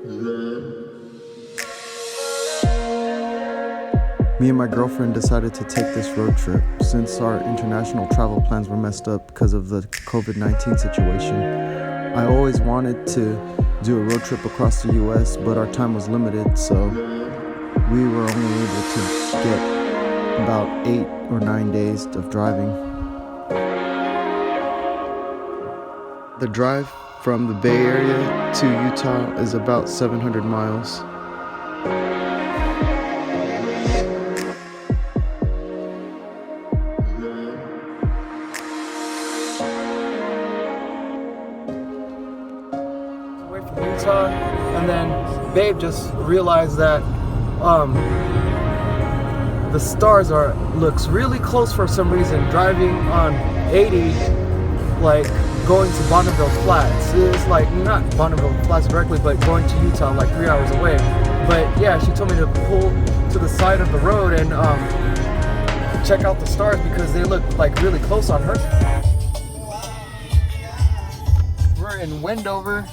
Me and my girlfriend decided to take this road trip since our international travel plans were messed up because of the COVID-19 situation. I always wanted to do a road trip across the US, but our time was limited, so we were only able to get about 8 or 9 days of driving. The drive from the Bay Area to Utah is about 700 miles. Utah, and then Babe just realized that the stars looks really close for some reason. Driving on 80, like going to Bonneville Flats, is like not Bonneville Flats directly, but going to Utah like 3 hours away. But yeah, she told me to pull to the side of the road and check out the stars because they look like really close on her. We're in Wendover.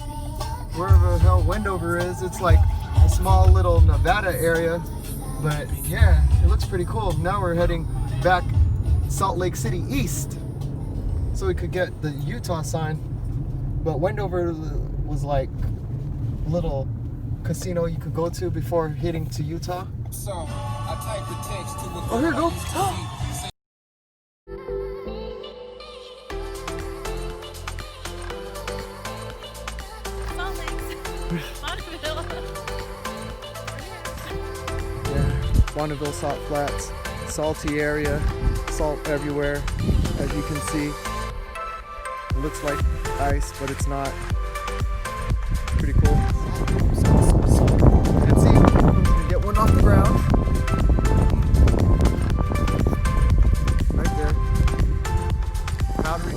Wherever the hell Wendover is, it's like a small little Nevada area, but yeah, it looks pretty cool. Now we're heading back Salt Lake City east so we could get the Utah sign, but Wendover was like a little casino you could go to before heading to Utah. So I typed the text to oh, here it goes. Bonneville. Yeah, Bonneville Salt Flats, salty area, salt everywhere, as you can see. It looks like ice, but it's not. It's pretty cool. And see, you can get one off the ground. Right there. Powdery.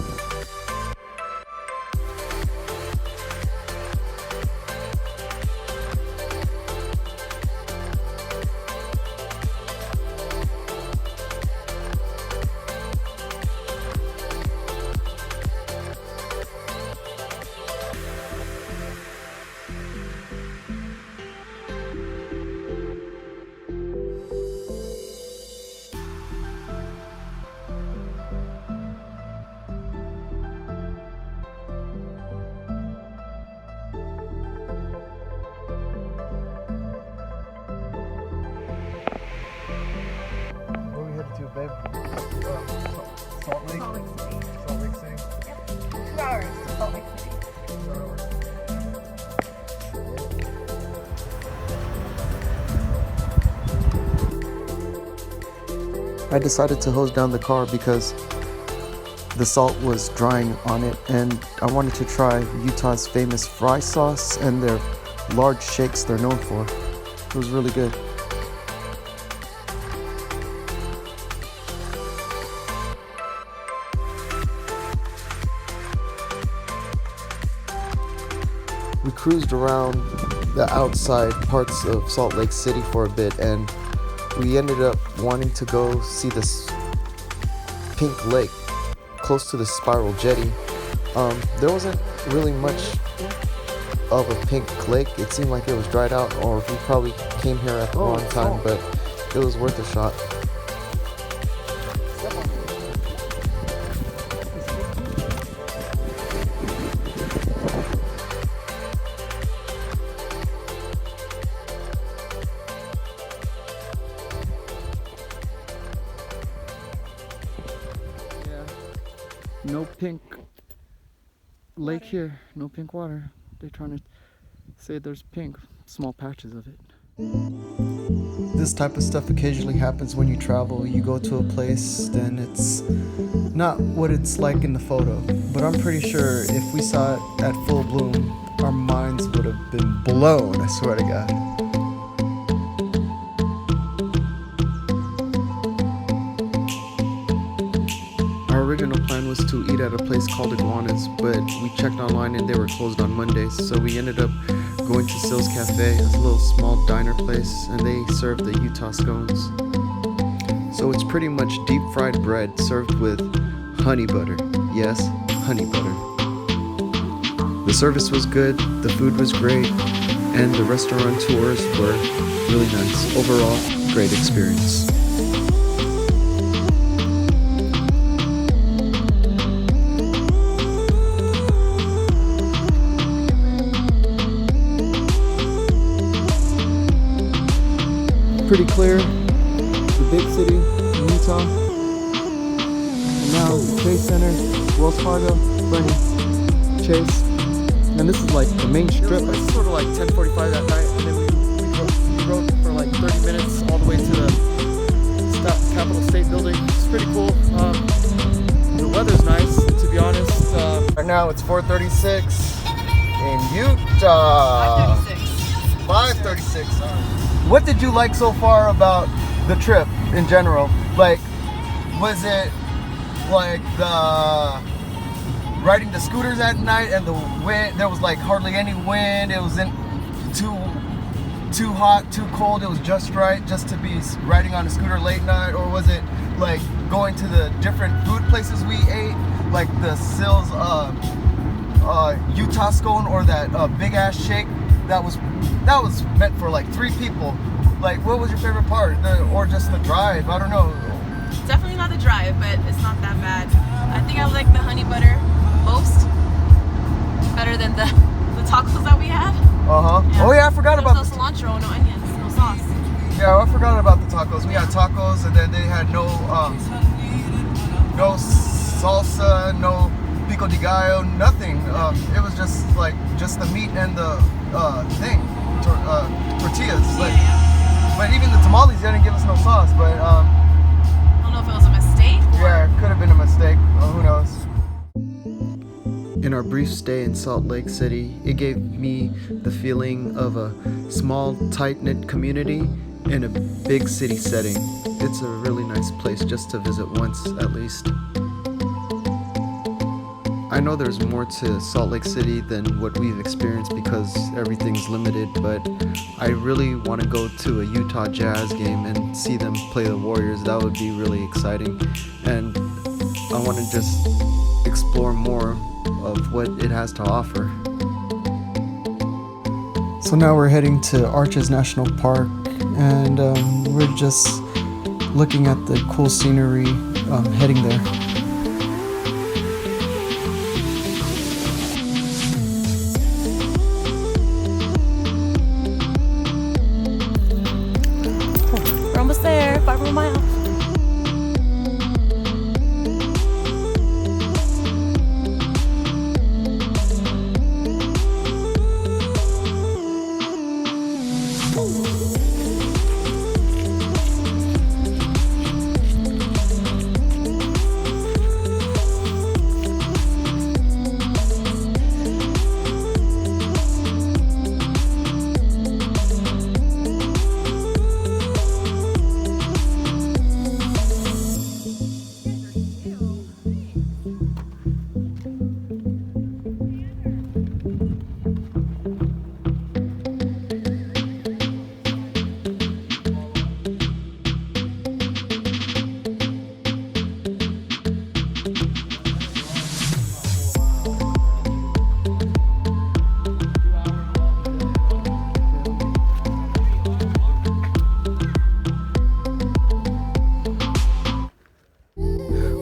To, babe? Salt Lake? Salt Lake City? Yep. 2 hours to Salt Lake City. I decided to hose down the car because the salt was drying on it, and I wanted to try Utah's famous fry sauce and their large shakes they're known for. It was really good. We cruised around the outside parts of Salt Lake City for a bit, and we ended up wanting to go see this pink lake close to the spiral jetty. There wasn't really much of a pink lake. It seemed like it was dried out, or we probably came here at the wrong time, but it was worth a shot. No pink lake here, no pink water. They're trying to say there's pink, small patches of it. This type of stuff occasionally happens when you travel. You go to a place, then it's not what it's like in the photo. But I'm pretty sure if we saw it at full bloom, our minds would have been blown, I swear to God. Our original plan was to eat at a place called Iguanas, but we checked online and they were closed on Mondays, so we ended up going to Sil's Cafe, a little small diner place, and they serve the Utah scones. So it's pretty much deep fried bread served with honey butter. Yes, honey butter. The service was good, the food was great, and the restaurant tours were really nice. Overall, great experience. Pretty clear, the big city in Utah. And now the Chase Center, Wells Fargo, Bernie, Chase. And this is like the main strip. It's sort of like 10:45 that night, and then we rode for like 30 minutes all the way to the Capitol State Building. It's pretty cool. The weather's nice, to be honest. Right now it's 4:36 in Utah. 5:36. What did you like so far about the trip in general? Like, was it like the riding the scooters at night and the wind? There was like hardly any wind. It wasn't too hot, too cold. It was just right, just to be riding on a scooter late night. Or was it like going to the different food places we ate, like the Sills Utah scone or that big ass shake that was meant for like 3 people? Like, what was your favorite part? Or just the drive? I don't know. Definitely not the drive, but it's not that bad. I think I like the honey butter most. Better than the tacos that we had. Yeah. Oh yeah, I forgot about no cilantro, no onions, no sauce. Yeah, I forgot about the tacos. We had tacos, and then they had no salsa, no pico de gallo, nothing. It was just the meat and the tortillas. But even the tamales, they didn't give us no sauce. But I don't know if it was a mistake. Yeah, it could have been a mistake. Who knows? In our brief stay in Salt Lake City, it gave me the feeling of a small, tight-knit community in a big city setting. It's a really nice place just to visit once at least. I know there's more to Salt Lake City than what we've experienced because everything's limited, but I really want to go to a Utah Jazz game and see them play the Warriors. That would be really exciting, and I want to just explore more of what it has to offer. So now we're heading to Arches National Park, and we're just looking at the cool scenery heading there. We're almost there, 5 more miles.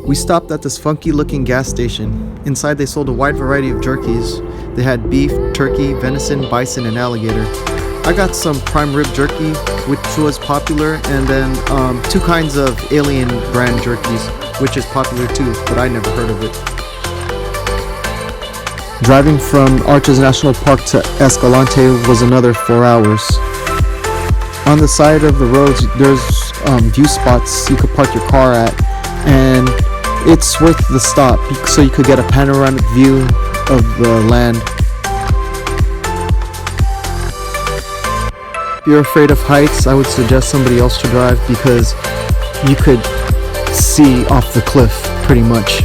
We stopped at this funky looking gas station. Inside they sold a wide variety of jerkies. They had beef, turkey, venison, bison, and alligator. I got some prime rib jerky, which was popular, and then 2 kinds of Alien brand jerkies, which is popular too, but I never heard of it. Driving from Arches National Park to Escalante was another 4 hours. On the side of the roads, there's view spots you could park your car at, and it's worth the stop so you could get a panoramic view of the land. If you're afraid of heights, I would suggest somebody else to drive because you could see off the cliff pretty much.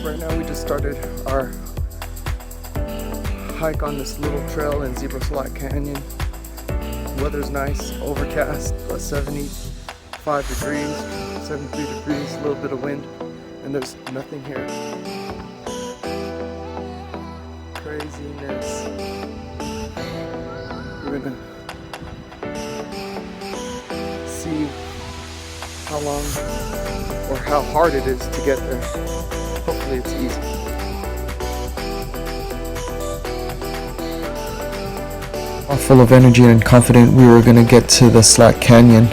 Right now we just started our hike on this little trail in Zebra Slot Canyon. Weather's nice, overcast, plus 75 degrees, 73 degrees, a little bit of wind, and there's nothing here. Craziness. We're gonna see how long or how hard it is to get there. Hopefully it's easy. Full of energy and confident we were gonna get to the Slot Canyon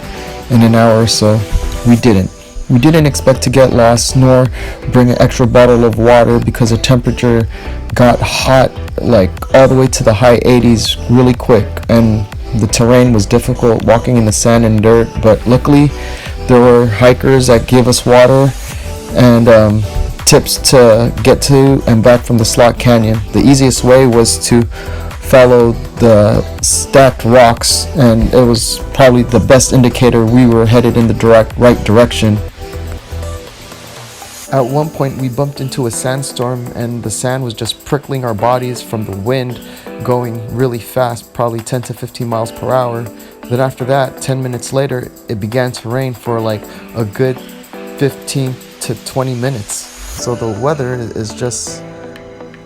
in an hour or so. We didn't. We didn't expect to get lost nor bring an extra bottle of water because the temperature got hot like all the way to the high 80s really quick, and the terrain was difficult walking in the sand and dirt, but luckily there were hikers that gave us water and tips to get to and back from the Slot Canyon. The easiest way was to follow the stacked rocks, and it was probably the best indicator we were headed in the right direction. At one point we bumped into a sandstorm, and the sand was just prickling our bodies from the wind going really fast, probably 10 to 15 miles per hour. Then after that, 10 minutes later, it began to rain for like a good 15 to 20 minutes. So the weather is just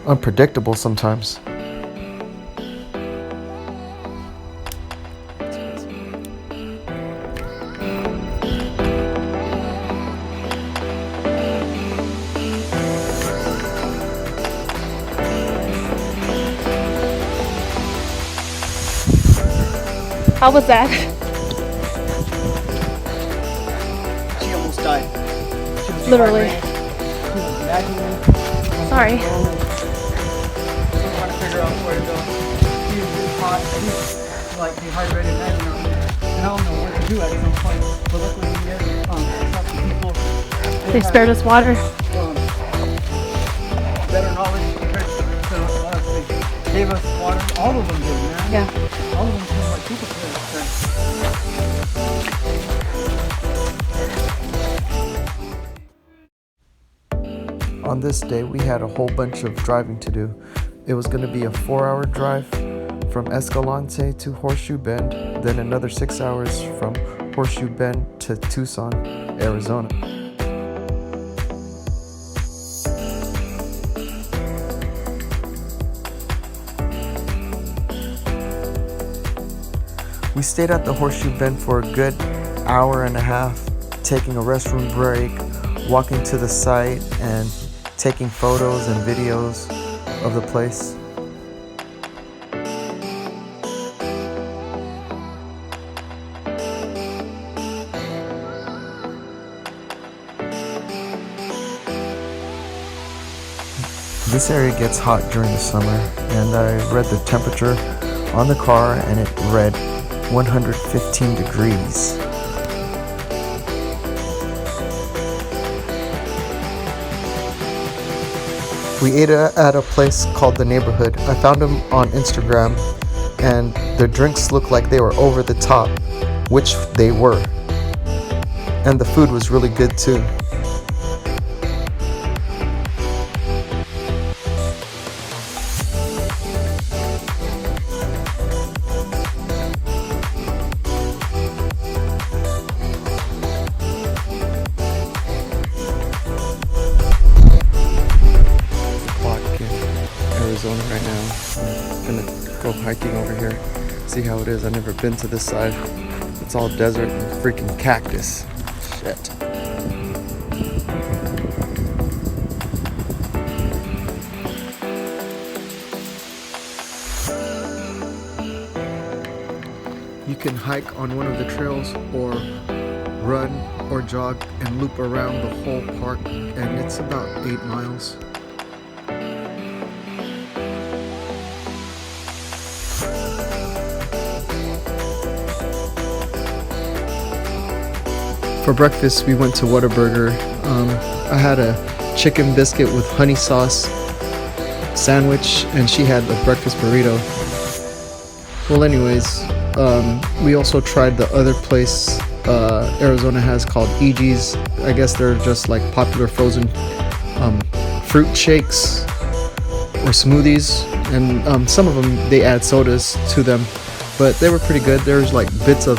unpredictable sometimes. How was that? She almost died. Literally. Sorry. Trying to figure out where to go. He's hot. He's like dehydrated and I don't know what to do at some point. But luckily we get some people. They spared us water. Better knowledge compared to us. They gave us water. All of them did, man. Yeah. All of them seem like people did. On this day, we had a whole bunch of driving to do. It was going to be a 4-hour drive from Escalante to Horseshoe Bend, then another 6 hours from Horseshoe Bend to Tucson, Arizona. We stayed at the Horseshoe Bend for a good hour and a half, taking a restroom break, walking to the site, and taking photos and videos of the place. This area gets hot during the summer, and I read the temperature on the car and it read 115 degrees. We ate at a place called The Neighborhood. I found them on Instagram, and their drinks looked like they were over the top, which they were. And the food was really good too. Arizona right now. I'm gonna go hiking over here, see how it is. I've never been to this side. It's all desert and freaking cactus. Shit. You can hike on one of the trails or run or jog and loop around the whole park, and it's about 8 miles. For breakfast, we went to Whataburger. I had a chicken biscuit with honey sauce sandwich, and she had a breakfast burrito. Well, anyways, we also tried the other place Arizona has called EG's. I guess they're just like popular frozen fruit shakes or smoothies, and some of them they add sodas to them, but they were pretty good. There's like bits of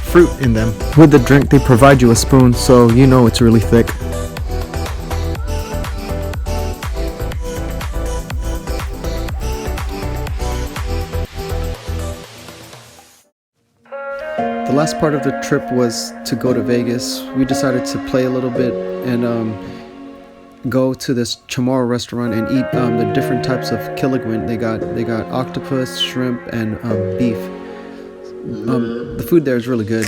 fruit in them. With the drink, they provide you a spoon, so you know it's really thick. The last part of the trip was to go to Vegas. We decided to play a little bit and go to this Chamorro restaurant and eat the different types of killigrein. They got octopus, shrimp, and beef. The food there is really good.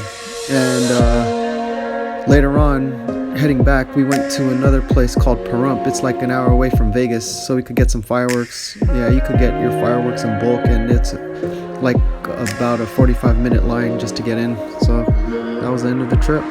And later on, heading back, we went to another place called Pahrump. It's like an hour away from Vegas, so we could get some fireworks. Yeah, you could get your fireworks in bulk, and it's like about a 45-minute line just to get in. So that was the end of the trip.